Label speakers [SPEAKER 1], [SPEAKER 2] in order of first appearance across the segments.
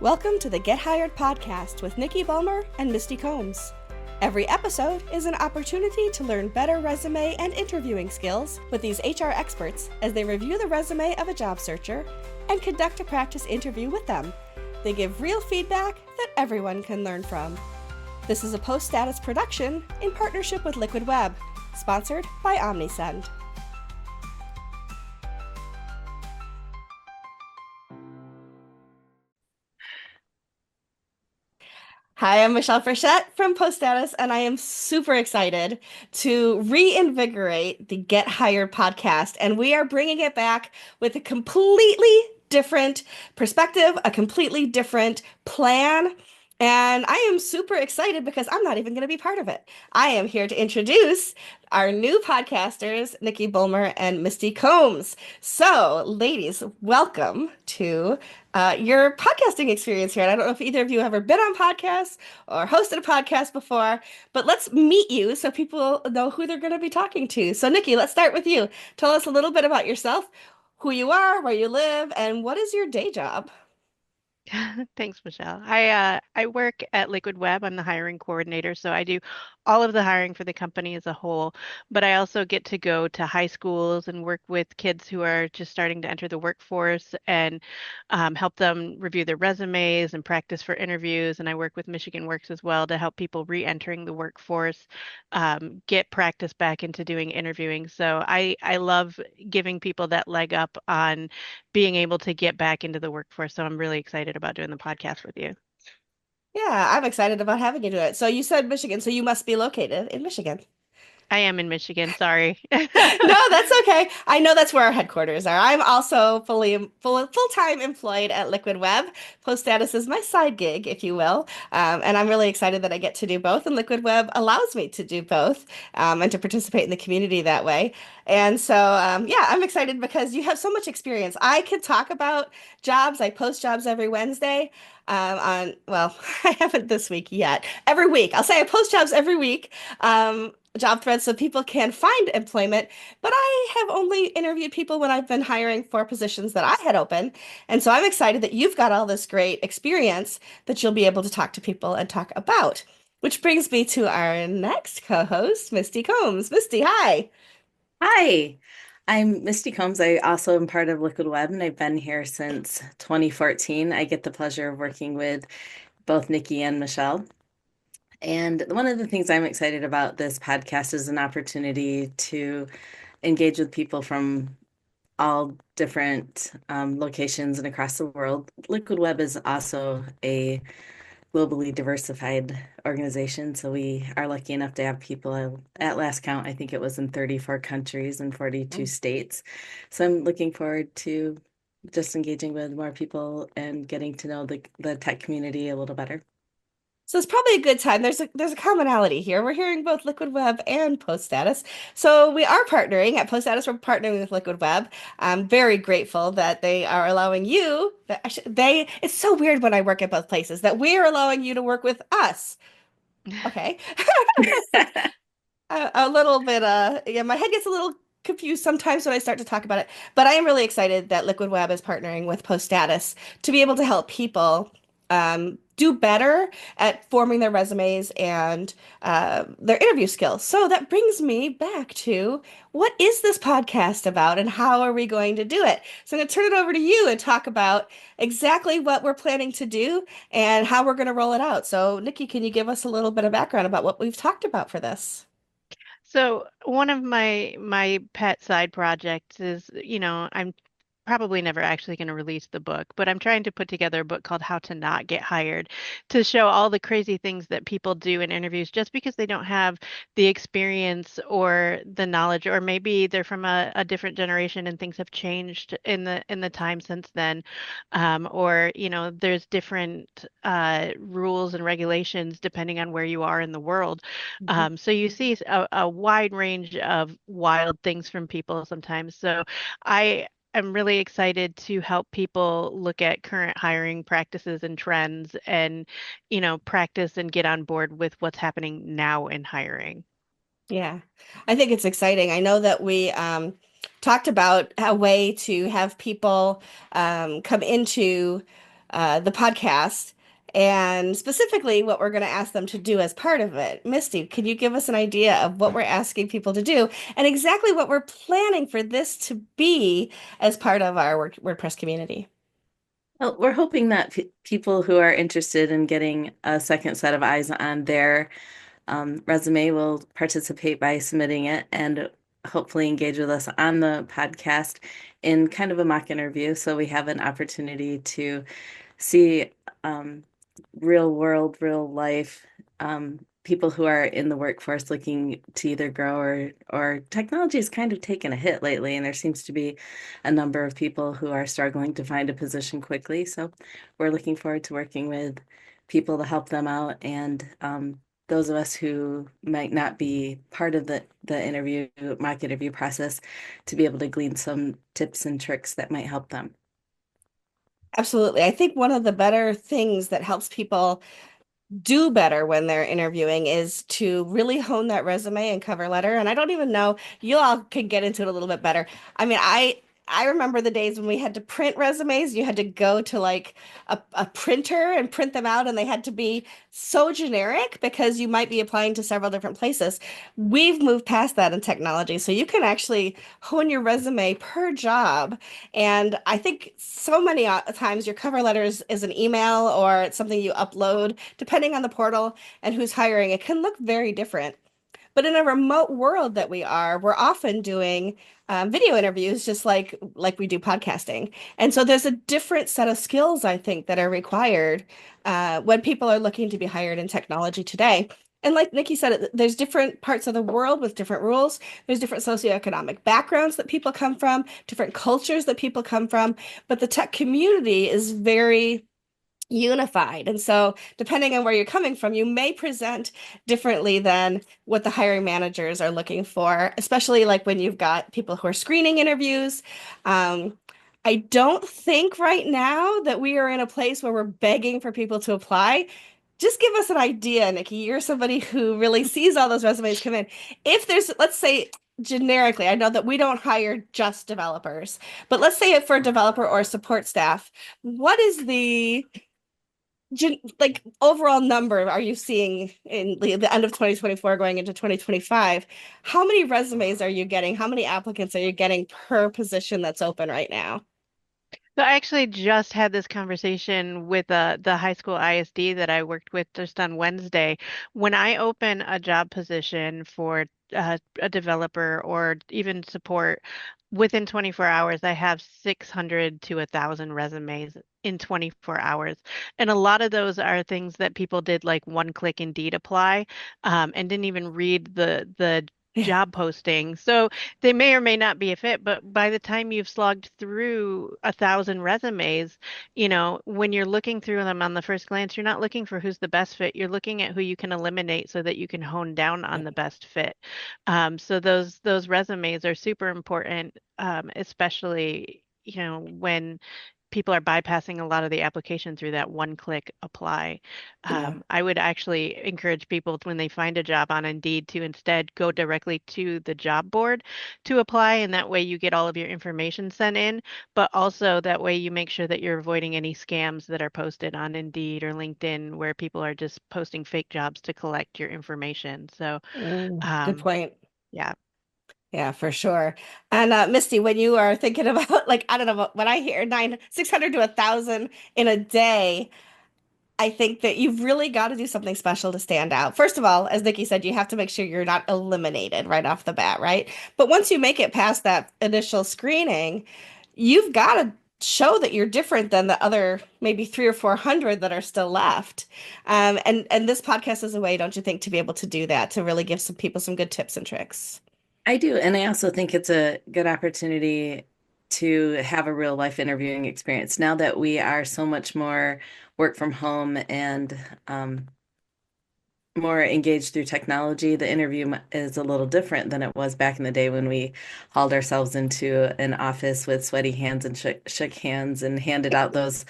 [SPEAKER 1] Welcome to the Get Hired podcast with Nicky, Bulmer, and Misty Combs. Every episode is an opportunity to learn better resume and interviewing skills with these HR experts as they review the resume of a job searcher and conduct a practice interview with them. They give real feedback that everyone can learn from. This is a post-status production in partnership with Liquid Web, sponsored by OmniSend. Hi, I'm Michelle Frechette from Post Status, and I am super excited to reinvigorate the Get Hired podcast. And we are bringing it back with a completely different perspective, a completely different plan. And I am super excited because I'm not even going to be part of it. I am here to introduce our new podcasters, Nicky, Bulmer, and Misty Combs. So, ladies, welcome to your podcasting experience here. And I don't know if either of you have ever been on podcasts or hosted a podcast before, but let's meet you so people know who they're going to be talking to. So, Nicky, let's start with you. Tell us a little bit about yourself, who you are, where you live, and what is your day job?
[SPEAKER 2] Thanks, Michelle. I work at Liquid Web. I'm the hiring coordinator, so I do all of the hiring for the company as a whole. But I also get to go to high schools and work with kids who are just starting to enter the workforce and help them review their resumes and practice for interviews. And I work with Michigan Works as well to help people re-entering the workforce get practice back into doing interviewing. So I love giving people that leg up on being able to get back into the workforce. So I'm really excited about doing the podcast with you.
[SPEAKER 1] Yeah, I'm excited about having you do it. So you said Michigan, so you must be located in Michigan.
[SPEAKER 2] I am in Michigan, sorry.
[SPEAKER 1] No, that's okay. I know that's where our headquarters are. I'm also full-time employed at Liquid Web. Post Status is my side gig, if you will. And I'm really excited that I get to do both, and Liquid Web allows me to do both, and to participate in the community that way. And so, yeah, I'm excited because you have so much experience. I could talk about jobs. I post jobs every Wednesday. Well, I haven't this week yet. Every week. I'll say I post jobs every week. Job threads so people can find employment. But I have only interviewed people when I've been hiring for positions that I had open. And so I'm excited that you've got all this great experience that you'll be able to talk to people and talk about. Which brings me to our next co-host, Misty Combs. Misty, hi.
[SPEAKER 3] Hi, I'm Misty Combs. I also am part of Liquid Web, and I've been here since 2014. I get the pleasure of working with both Nikki and Michelle. And one of the things I'm excited about this podcast is an opportunity to engage with people from all different locations and across the world. Liquid Web is also a globally diversified organization. So we are lucky enough to have people at last count, I think it was in 34 countries and 42 states. So I'm looking forward to just engaging with more people and getting to know the tech community a little better.
[SPEAKER 1] So it's probably a good time. There's a commonality here. We're hearing both Liquid Web and Post Status. So we are partnering at Post Status. We're partnering with Liquid Web. I'm very grateful that they are allowing you. That actually, they. It's so weird when I work at both places that we are allowing you to work with us. Okay, a little bit. Yeah, my head gets a little confused sometimes when I start to talk about it. But I am really excited that Liquid Web is partnering with Post Status to be able to help people do better at forming their resumes and their interview skills. So that brings me back to what is this podcast about and how are we going to do it? So I'm going to turn it over to you and talk about exactly what we're planning to do and how we're going to roll it out. So, Nikki, can you give us a little bit of background about what we've talked about for this?
[SPEAKER 2] So one of my pet side projects is, I'm probably never actually going to release the book, but I'm trying to put together a book called How to Not Get Hired to show all the crazy things that people do in interviews just because they don't have the experience or the knowledge, or maybe they're from a different generation and things have changed in the time since then. Or, there's different rules and regulations depending on where you are in the world.
[SPEAKER 1] Mhm.
[SPEAKER 2] So you see a wide range of wild things from people sometimes. So I'm really excited to help people look at current hiring practices and trends and, practice and get on board with what's happening now in hiring.
[SPEAKER 1] Yeah, I think it's exciting. I know that we talked about a way to have people come into the podcast, and specifically what we're going to ask them to do as part of it. Misty, can you give us an idea of what we're asking people to do and exactly what we're planning for this to be as part of our WordPress community?
[SPEAKER 3] Well, we're hoping that people who are interested in getting a second set of eyes on their resume will participate by submitting it and hopefully engage with us on the podcast in kind of a mock interview. So we have an opportunity to see real world, real life people who are in the workforce looking to either grow or technology has kind of taken a hit lately, and there seems to be a number of people who are struggling to find a position quickly. So we're looking forward to working with people to help them out, and those of us who might not be part of the interview mock interview process to be able to glean some tips and tricks that might help them.
[SPEAKER 1] Absolutely. I think one of the better things that helps people do better when they're interviewing is to really hone that resume and cover letter. And I don't even know, you all can get into it a little bit better. I mean, I remember the days when we had to print resumes. You had to go to like a printer and print them out, and they had to be so generic because you might be applying to several different places. We've moved past that in technology, so you can actually hone your resume per job. And I think so many times your cover letter is an email or it's something you upload, depending on the portal and who's hiring. It can look very different. But in a remote world that we are, we're often doing video interviews just like we do podcasting. And so there's a different set of skills, I think, that are required when people are looking to be hired in technology today. And like Nikki said, there's different parts of the world with different rules. There's different socioeconomic backgrounds that people come from, different cultures that people come from. But the tech community is very unified. And so, depending on where you're coming from, you may present differently than what the hiring managers are looking for, especially like when you've got people who are screening interviews. Um, I don't think right now that we are in a place where we're begging for people to apply. Just give us an idea, Nikki. You're somebody who really sees all those resumes come in. If there's, let's say, generically, I know that we don't hire just developers, but let's say it for a developer or support staff, what is the like overall number are you seeing in the end of 2024 going into 2025? How many resumes are you getting? How many applicants are you getting per position that's open right now?
[SPEAKER 2] So I actually just had this conversation with the high school ISD that I worked with just on Wednesday. When I open a job position for a developer or even support, within 24 hours, I have 600 to 1,000 resumes in 24 hours. And a lot of those are things that people did like one click Indeed apply, and didn't even read the
[SPEAKER 1] Yeah.
[SPEAKER 2] job posting. So they may or may not be a fit, but by the time you've slogged through 1,000 resumes, when you're looking through them on the first glance, you're not looking for who's the best fit. You're looking at who you can eliminate so that you can hone down on the best fit. So those resumes are super important, especially, when people are bypassing a lot of the application through that one-click apply.
[SPEAKER 1] Yeah.
[SPEAKER 2] I would actually encourage people when they find a job on Indeed to instead go directly to the job board to apply, and that way you get all of your information sent in, but also that way you make sure that you're avoiding any scams that are posted on Indeed or LinkedIn where people are just posting fake jobs to collect your information. So,
[SPEAKER 1] Good
[SPEAKER 2] um,
[SPEAKER 1] point.
[SPEAKER 2] yeah.
[SPEAKER 1] Yeah, for sure. And Misty, when you are thinking about like, I don't know, when I hear 600 to 1,000 in a day, I think that you've really got to do something special to stand out. First of all, as Nikki said, you have to make sure you're not eliminated right off the bat, right? But once you make it past that initial screening, you've got to show that you're different than the other maybe three or 400 that are still left. And this podcast is a way, don't you think, to be able to do that, to really give some people some good tips and tricks.
[SPEAKER 3] I do. And I also think it's a good opportunity to have a real life interviewing experience now that we are so much more work from home and more engaged through technology. The interview is a little different than it was back in the day when we hauled ourselves into an office with sweaty hands and shook hands and handed out those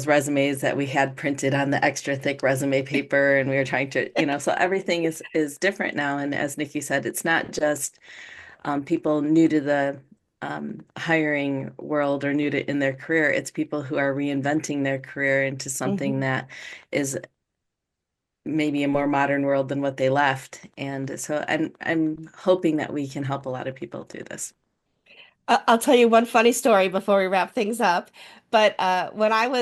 [SPEAKER 3] resumes that we had printed on the extra thick resume paper, and we were trying to, so everything is different now. And as Nikki said, it's not just people new to the hiring world or new to in their career. It's people who are reinventing their career into something
[SPEAKER 1] Mhm.
[SPEAKER 3] that is maybe a more modern world than what they left. And so I'm hoping that we can help a lot of people do this.
[SPEAKER 1] I'll tell you one funny story before we wrap things up. But when I'm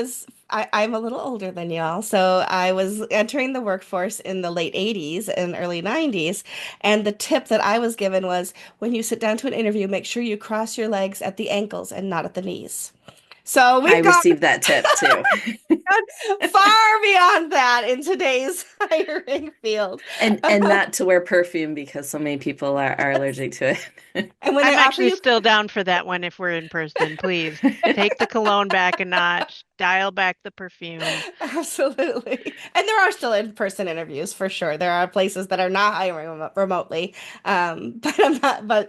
[SPEAKER 1] a little older than y'all, so I was entering the workforce in the late 80s and early 90s. And the tip that I was given was when you sit down to an interview, make sure you cross your legs at the ankles and not at the knees. So
[SPEAKER 3] I
[SPEAKER 1] we've gone
[SPEAKER 3] received that tip too.
[SPEAKER 1] far beyond that in today's hiring field.
[SPEAKER 3] And not to wear perfume because so many people are allergic to it.
[SPEAKER 1] And when they
[SPEAKER 2] I'm
[SPEAKER 1] offer
[SPEAKER 2] actually
[SPEAKER 1] you
[SPEAKER 2] still down for that one if we're in person. Please take the cologne back a notch, dial back the perfume.
[SPEAKER 1] Absolutely. And there are still in-person interviews for sure. There are places that are not hiring remotely. But I'm not,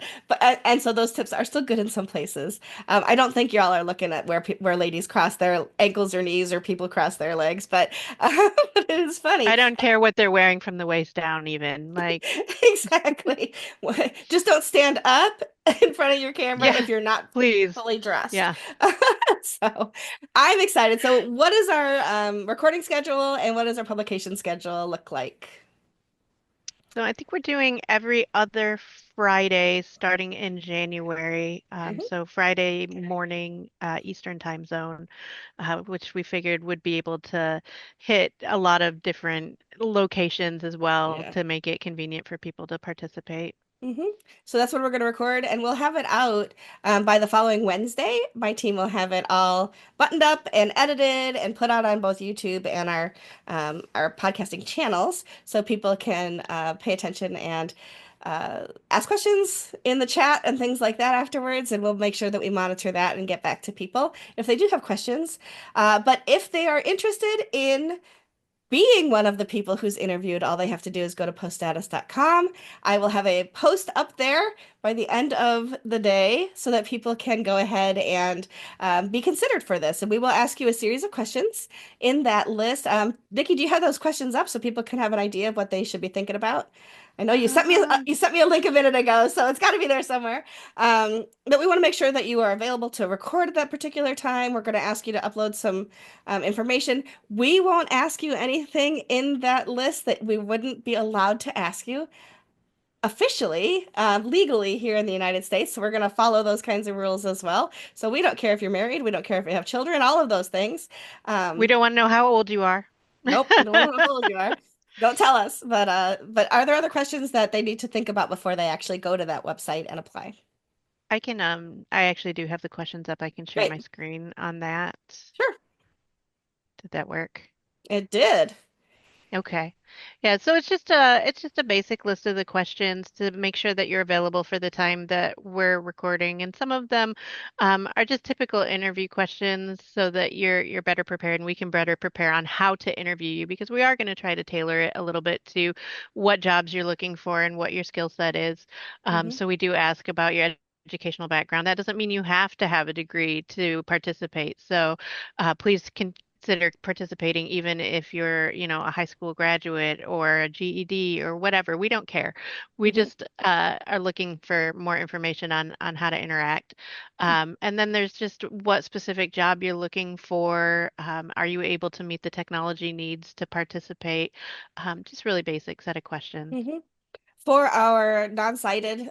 [SPEAKER 1] and so those tips are still good in some places. I don't think y'all are looking at where ladies cross their ankles or knees or people cross their legs, but, but it is funny.
[SPEAKER 2] I don't care what they're wearing from the waist down, even. Like,
[SPEAKER 1] Exactly. Just don't stand up in front of your camera
[SPEAKER 2] yeah,
[SPEAKER 1] if you're not
[SPEAKER 2] please.
[SPEAKER 1] fully dressed.
[SPEAKER 2] Yeah.
[SPEAKER 1] So I'm excited. So what does our recording schedule and what does our publication schedule look like?
[SPEAKER 2] So I think we're doing every other Friday starting in January.
[SPEAKER 1] Mhm.
[SPEAKER 2] So Friday morning, Eastern time zone, which we figured would be able to hit a lot of different locations as well
[SPEAKER 1] Yeah.
[SPEAKER 2] to make it convenient for people to participate.
[SPEAKER 1] hmm So that's when we're going to record, and we'll have it out by the following Wednesday. My team will have it all buttoned up and edited and put out on both YouTube and our podcasting channels, so people can pay attention and ask questions in the chat and things like that afterwards. And we'll make sure that we monitor that and get back to people if they do have questions. But if they are interested in being one of the people who's interviewed, all they have to do is go to poststatus.com. I will have a post up there by the end of the day so that people can go ahead and be considered for this. And we will ask you a series of questions in that list. Nikki, do you have those questions up so people can have an idea of what they should be thinking about? I know
[SPEAKER 2] Um,
[SPEAKER 1] you sent me a link a minute ago, so it's got to be there somewhere. But we want to make sure that you are available to record at that particular time. We're going to ask you to upload some information. We won't ask you anything in that list that we wouldn't be allowed to ask you officially, legally here in the United States. So we're going to follow those kinds of rules as well. So we don't care if you're married, we don't care if you have children, all of those things.
[SPEAKER 2] we
[SPEAKER 1] Um,
[SPEAKER 2] don't want to know how old you are.
[SPEAKER 1] nope, we don't want to know how old you are. Don't tell us. But are there other questions that they need to think about before they actually go to that website and apply?
[SPEAKER 2] I actually do have the questions up. I can share my
[SPEAKER 1] Great.
[SPEAKER 2] screen on that.
[SPEAKER 1] Sure.
[SPEAKER 2] Did that work?
[SPEAKER 1] It did.
[SPEAKER 2] Okay. Yeah, so it's just a basic list of the questions to make sure that you're available for the time that we're recording. And some of them are just typical interview questions so that you're better prepared and we can better prepare on how to interview you because we are going to try to tailor it a little bit to what jobs you're looking for and what your skill set is.
[SPEAKER 1] hmm
[SPEAKER 2] So we do ask about your educational background. That doesn't mean you have to have a degree to participate. So please consider participating even if you're, a high school graduate or a GED or whatever. We don't care. We
[SPEAKER 1] hmm
[SPEAKER 2] just are looking for more information on how to interact. And then there's just what specific job you're looking for. Are you able to meet the technology needs to participate? Just really basic set of questions.
[SPEAKER 1] hmm For our non-sighted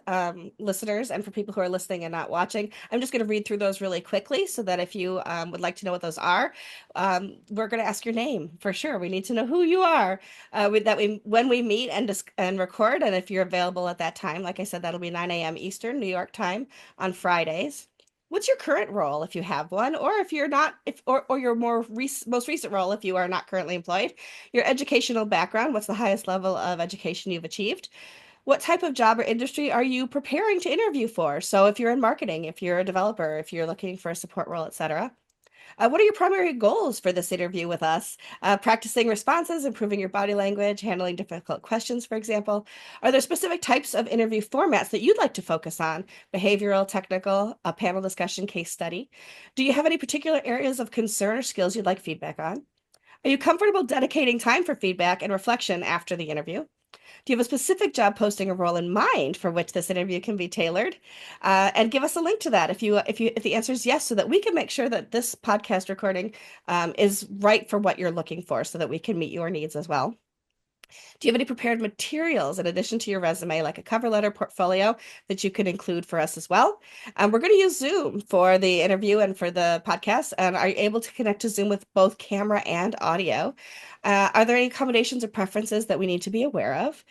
[SPEAKER 1] listeners and for people who are listening and not watching, I'm just going to read through those really quickly so that if you would like to know what those are, we're going to ask your name for sure. We need to know who you are when we meet and record. And if you're available at that time, like I said, that'll be 9 a.m. Eastern, New York time on Fridays. What's your current role if you have one, or if you're not, if or your most recent role if you are not currently employed? Your educational background, what's the highest level of education you've achieved? What type of job or industry are you preparing to interview for? So if you're in marketing, if you're a developer, if you're looking for a support role, etc. What are your primary goals for this interview with us? Practicing responses, improving your body language, handling difficult questions, for example. Are there specific types of interview formats that you'd like to focus on? Behavioral, technical, a panel discussion, case study. Do you have any particular areas of concern or skills you'd like feedback on? Are you comfortable dedicating time for feedback and reflection after the interview? Do you have a specific job posting or role in mind for which this interview can be tailored? And give us a link to that if the answer is yes, so that we can make sure that this podcast recording is right for what you're looking for, so that we can meet your needs as well. Do you have any prepared materials in addition to your resume, like a cover letter, portfolio, that you could include for us as well? We're going to use Zoom for the interview and for the podcast. And are you able to connect to Zoom with both camera and audio? Are there any accommodations or preferences that we need to be aware of?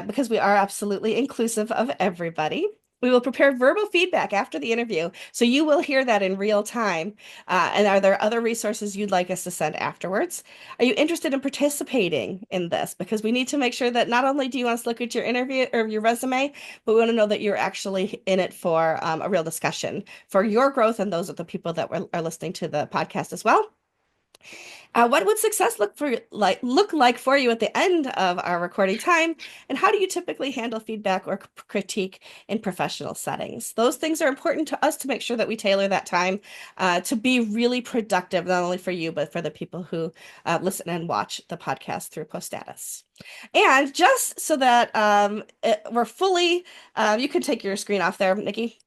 [SPEAKER 1] Because we are absolutely inclusive of everybody. We will prepare verbal feedback after the interview, so you will hear that in real time. And are there other resources you'd like us to send afterwards? Are you interested in participating in this? Because we need to make sure that not only do you want us to look at your interview or your resume, but we want to know that you're actually in it for a real discussion for your growth, and those are the people that are listening to the podcast as well. What would success look like for you at the end of our recording time? And how do you typically handle feedback or critique in professional settings? Those things are important to us to make sure that we tailor that time to be really productive, not only for you, but for the people who listen and watch the podcast through Post Status. And just so that we're fully, you can take your screen off there, Nikki.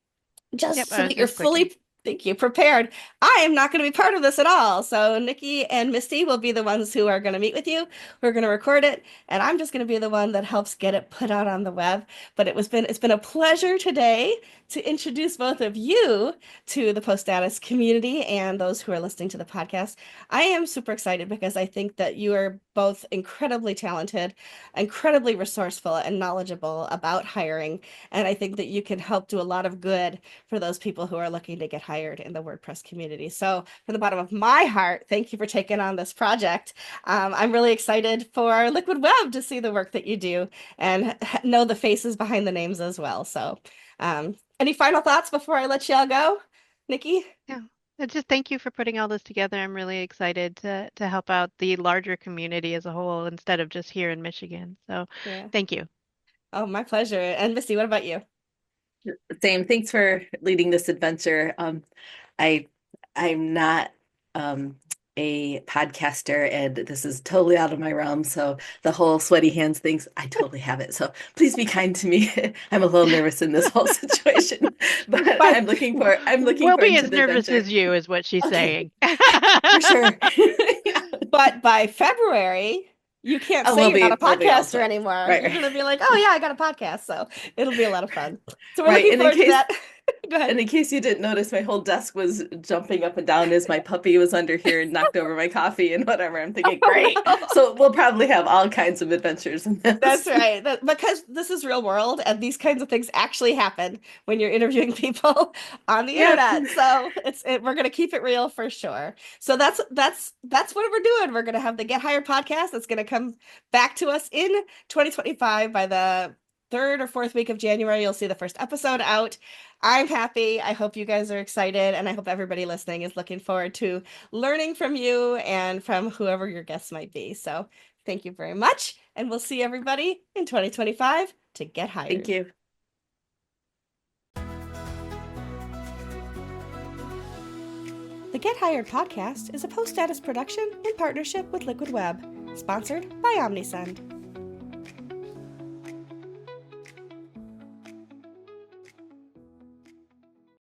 [SPEAKER 1] Just
[SPEAKER 2] Yep,
[SPEAKER 1] so
[SPEAKER 2] I was
[SPEAKER 1] that you're
[SPEAKER 2] just clicking.
[SPEAKER 1] fully, thank you, prepared. I am not going to be part of this at all. So Nikki and Misty will be the ones who are going to meet with you. We're going to record it, and I'm just going to be the one that helps get it put out on the web. But it's been a pleasure today to introduce both of you to the Post Status community and those who are listening to the podcast. I am super excited because I think that you are both incredibly talented, incredibly resourceful, and knowledgeable about hiring. And I think that you can help do a lot of good for those people who are looking to get hired in the WordPress community. So from the bottom of my heart, thank you for taking on this project. I'm really excited for Liquid Web to see the work that you do and know the faces behind the names as well. So any final thoughts before I let y'all go, Nikki?
[SPEAKER 2] Yeah. Just thank you for putting all this together. I'm really excited to help out the larger community as a whole instead of just here in Michigan. So
[SPEAKER 1] Yeah.
[SPEAKER 2] thank you.
[SPEAKER 1] Oh, my pleasure. And Misty, what about you?
[SPEAKER 3] Same. Thanks for leading this adventure. I I'm not a podcaster, and this is totally out of my realm. So the whole sweaty hands things, I totally have it. So please be kind to me. I'm a little nervous in this whole situation, but
[SPEAKER 1] But
[SPEAKER 3] I'm looking
[SPEAKER 2] We'll
[SPEAKER 3] forward
[SPEAKER 2] be
[SPEAKER 3] to
[SPEAKER 2] as
[SPEAKER 3] the
[SPEAKER 2] nervous
[SPEAKER 3] adventure.
[SPEAKER 2] as you, is what she's
[SPEAKER 3] Okay,
[SPEAKER 2] saying.
[SPEAKER 3] for sure. Yeah.
[SPEAKER 1] But by February, you can't
[SPEAKER 3] Oh,
[SPEAKER 1] say you're not a
[SPEAKER 3] we'll be all
[SPEAKER 1] podcaster
[SPEAKER 3] set.
[SPEAKER 1] anymore.
[SPEAKER 3] Right,
[SPEAKER 1] You're going to
[SPEAKER 3] right.
[SPEAKER 1] be like, oh, yeah, I got a podcast. So it'll be a lot of fun. So we're
[SPEAKER 3] Right.
[SPEAKER 1] looking forward to that. Go ahead.
[SPEAKER 3] And in case you didn't notice, my whole desk was jumping up and down as my puppy was under here and knocked over my coffee and whatever. I'm thinking,
[SPEAKER 1] Oh,
[SPEAKER 3] great.
[SPEAKER 1] no.
[SPEAKER 3] So we'll probably have all kinds of adventures in
[SPEAKER 1] That's
[SPEAKER 3] this.
[SPEAKER 1] right. Because this is real world, and these kinds of things actually happen when you're interviewing people on the
[SPEAKER 3] Yep.
[SPEAKER 1] internet. So we're going to keep it real for sure. So that's what we're doing. We're going to have the Get Hired podcast that's going to come back to us in 2025 by the third or fourth week of January. You'll see the first episode out. I'm happy. I hope you guys are excited, and I hope everybody listening is looking forward to learning from you and from whoever your guests might be. So thank you very much, and we'll see everybody in 2025 to get
[SPEAKER 3] Thank
[SPEAKER 1] hired.
[SPEAKER 3] you.
[SPEAKER 1] The Get Hired podcast is a Post Status production in partnership with Liquid Web, sponsored by OmniSend.